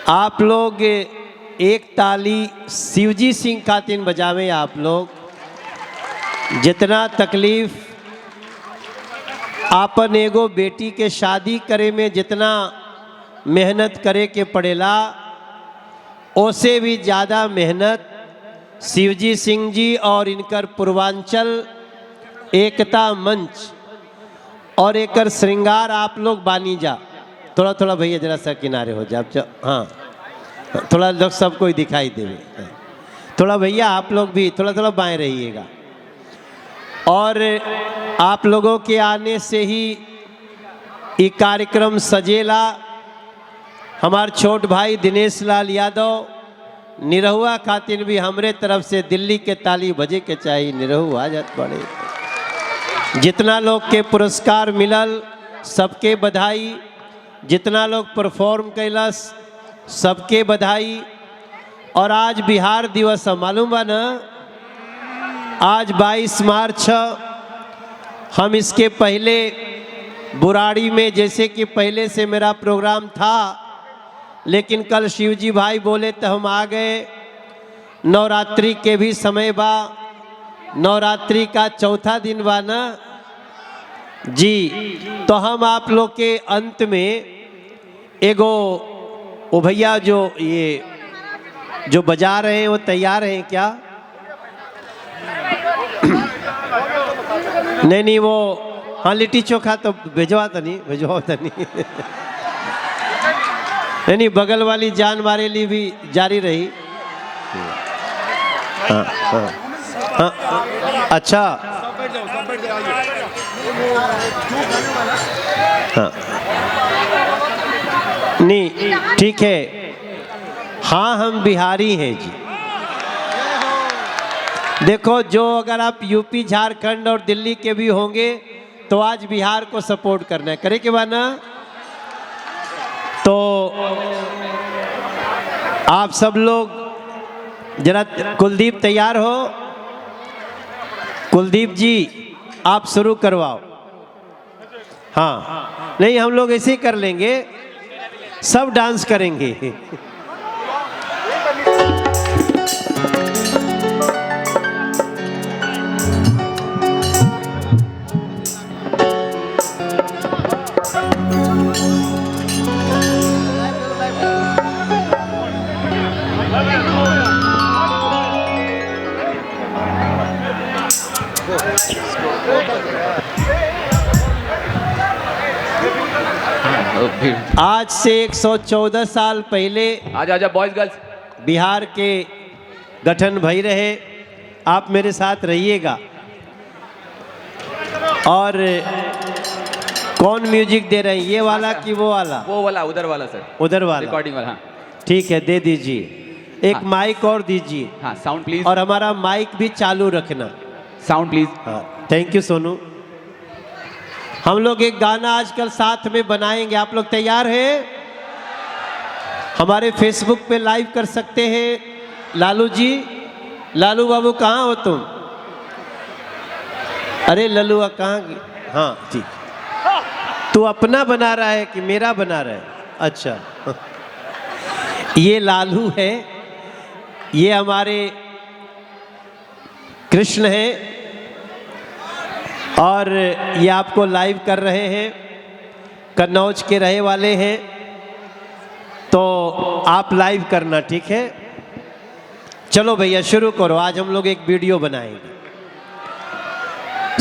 आप लोग एक ताली शिवजी सिंह खातिन बजावे। आप लोग जितना तकलीफ आपन एगो बेटी के शादी करे में जितना मेहनत करे के पड़ेला, ओसे भी ज़्यादा मेहनत शिवजी सिंह जी और इनकर पूर्वांचल एकता मंच और एकर श्रृंगार आप लोग बानी जा। थोड़ा थोड़ा भैया जरा सा किनारे हो जा। हाँ, थोड़ा लोग सबको ही दिखाई देवे। थोड़ा भैया आप लोग भी थोड़ा थोड़ा बाएं रहिएगा। और आप लोगों के आने से ही ये कार्यक्रम सजेला। हमार छोट भाई दिनेश लाल यादव निरहुआ खातिर भी हमरे तरफ से दिल्ली के ताली बजे के चाहिए। निरहुआ जात बड़े जितना लोग के पुरस्कार मिलल सबके बधाई, जितना लोग परफॉर्म कैलस सबके बधाई। और आज बिहार दिवस है, मालूम बा ना? आज 22 मार्च। हम इसके पहले बुराड़ी में जैसे कि पहले से मेरा प्रोग्राम था, लेकिन कल शिवजी भाई बोले तो हम आ गए। नवरात्रि के भी समय बा, नवरात्रि का चौथा दिन बा ना जी। तो हम आप लोग के अंत में एगो ओ भैया जो बजा रहे हैं वो तैयार हैं क्या? नहीं वो हाँ लिट्टी चोखा तो भिजवा तो नहीं नहीं बगल वाली जान मारे लिए भी जारी रही। हाँ, हाँ, हाँ, अच्छा हाँ, नहीं ठीक है। हाँ हम बिहारी हैं जी। देखो जो अगर आप यूपी झारखंड और दिल्ली के भी होंगे तो आज बिहार को सपोर्ट करना है, करे के बाद ना। तो आप सब लोग जरा कुलदीप तैयार हो। कुलदीप जी आप शुरू करवाओ। हाँ नहीं हम लोग ऐसे ही कर लेंगे, सब डांस करेंगे। आज से 114 साल पहले आजा बॉयज गर्ल्स बिहार के गठन भई रहे। आप मेरे साथ रहिएगा। और कौन म्यूजिक दे रहे हैं, ये वाला कि वो वाला? वो वाला, उधर वाला सर, उधर वाला रिकॉर्डिंग वाला। हाँ ठीक है, दे दीजिए। एक माइक और दीजिए। हाँ साउंड प्लीज। और हमारा माइक भी चालू रखना, साउंड प्लीज। हाँ थैंक यू सोनू। हम लोग एक गाना आजकल साथ में बनाएंगे, आप लोग तैयार हैं? हमारे फेसबुक पे लाइव कर सकते हैं। लालू जी, लालू बाबू कहाँ हो तुम? अरे लल्लुआ कहाँ गए? हाँ ठीक। तू अपना बना रहा है कि मेरा बना रहा है? अच्छा ये लालू है, ये हमारे कृष्ण हैं और ये आपको लाइव कर रहे हैं। कन्नौज के रहे वाले हैं तो आप लाइव करना, ठीक है? चलो भैया शुरू करो। आज हम लोग एक वीडियो बनाएंगे।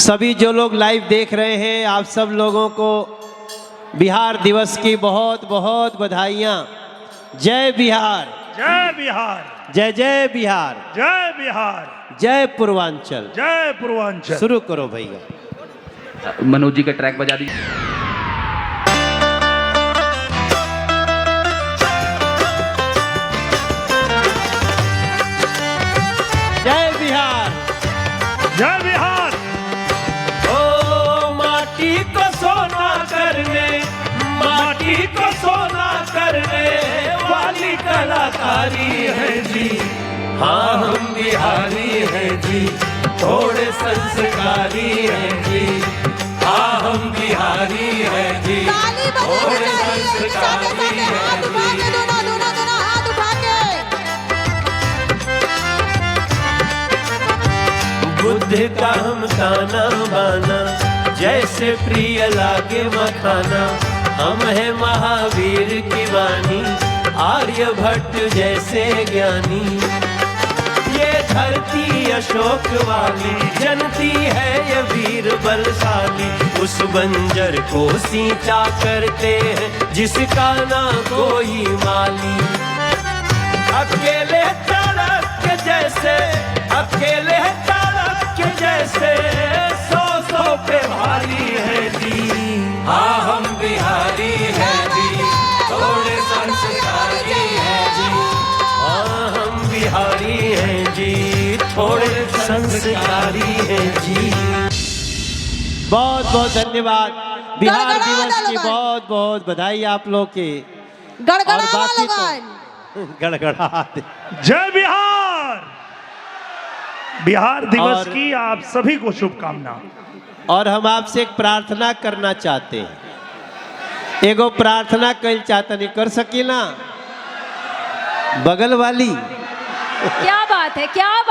सभी जो लोग लाइव देख रहे हैं, आप सब लोगों को बिहार दिवस की बहुत बहुत बधाइयाँ। जय बिहार, जय बिहार, जय जय बिहार, जय बिहार, जय पूर्वांचल, जय पूर्वांचल। शुरू करो भैया। मनोज जी का ट्रैक बजा दीजिए। जय बिहार, जय बिहार। ओ माटी को सोना करने, माटी को सोना करने वाली कलाकारी है जी। हाँ हम बिहारी हैं जी, थोड़े संस्कारी हैं जी। हाँ हम बिहारी हैं जी, थोड़े संस्कारी हैं जी। का हम ताना बाना, जैसे प्रिय लागे मखाना। हम है महावीर की वाणी, आर्यभट्ट जैसे ज्ञानी। ये धरती अशोक वाली, जनती है ये वीर बलशाली। उस बंजर को सींचा करते हैं, जिसका ना कोई माली। अकेले चाणक्य जैसे, अकेले चाणक्य जैसे, सौ सौ पे भारी है जी। हाँ हम बिहारी हैं जी, थोड़े संस्कारी हैं जी। हाँ हम बिहारी हैं जी, थोड़े संस्कारी हैं जी। बहुत बहुत धन्यवाद। बिहार गड़गड़ा दिवस की लोगन। बहुत बहुत बधाई आप लोग की। गड़गड़ा और बाकी तो- लोगन। गड़गड़ाहट। जय बिहार। बिहार दिवस और- की आप सभी को शुभकामना। और हम आपसे एक प्रार्थना करना चाहते हैं। एगो प्रार्थना कल चाहता नहीं कर सकी ना, बगल वाली। क्या बात है, क्या